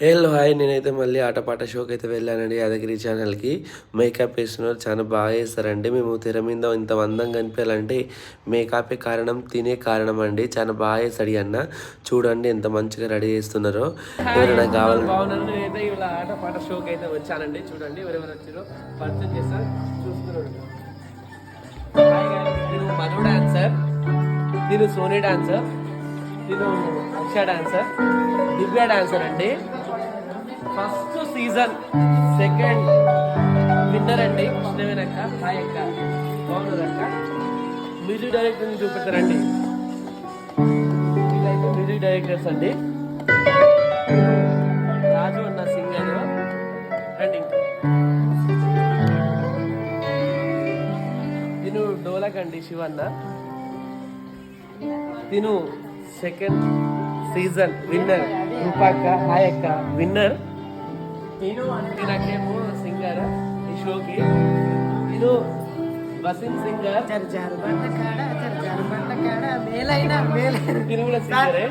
Hello hi, నేనైతే మళ్ళీ ఆటపాట షోకి అయితే వెళ్ళానండి. యాదగిరి ఛానల్కి మేకప్ వేస్తున్నారు, చాలా బాగా వేస్తారండి. మేము తెర మీద ఇంత అందంగా కనిపించాలంటే మేకపే కారణం, తినే కారణం అండి. చాలా బాగా వేస్తాడు అన్న. చూడండి ఎంత మంచిగా రెడీ చేస్తున్నారో. ఎవరైనా కావాలి. బాగున్నాను. నేనైతే ఇలా ఆటపాట షోకి అయితే వచ్చానండి. చూడండి ఎవరెవరు వచ్చారో పరిచయం చేస్తారు, చూస్తున్నాడు. నేను మధు డాన్సర్, నేను సోనీ డాన్సర్, నేను అక్ష డాన్సర్, దివ్య డాన్సర్ అండి. ఫస్ట్ సీజన్ సెకండ్ విన్నర్ అండి కృష్ణవేనక్క. హాయ్ అక్క, బాగున్నారక్క. మ్యూజిక్ డైరెక్టర్ని చూపెడతారండి. వీళ్ళైతే మ్యూజిక్ డైరెక్టర్స్ అండి. రాజు అన్న సింగర్ రండి. తిను డోలక్ అండి శివన్న. తిను సెకండ్ సీజన్ విన్నర్ రూపాక్క. హాయ్ అక్క, విన్నర్. నాకేమో సింగర్ ఈ షోకి. నేను వసీం సింగర్. తిను కూడా సింగరే,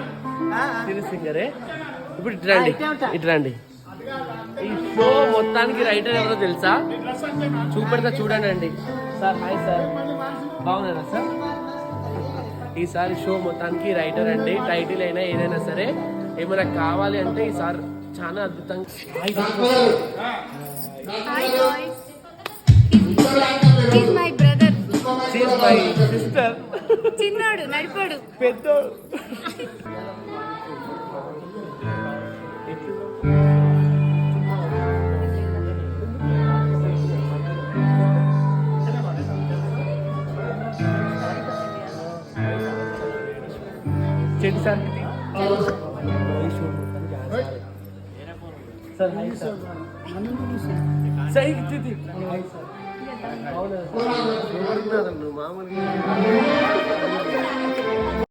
తిను సింగరే. ఇప్పుడు ఇట్రండి. ఈ షో మొత్తానికి రైటర్ ఎవరో తెలుసా? చూపెడతా చూడండి సార్. హాయ్ సార్, బాగున్నారా సార్? ఈసారి షో మొత్తానికి రైటర్ అండి. టైటిల్ అయినా ఏదైనా సరే ఏమైనా కావాలి అంటే ఈసారి చాలా అద్భుతంగా. సిస్టర్ చిన్నోడు నడిపాడు పెద్దోడు. చెట్టు సార్ సార్ హాయ్ సార్. సై మామూలుగా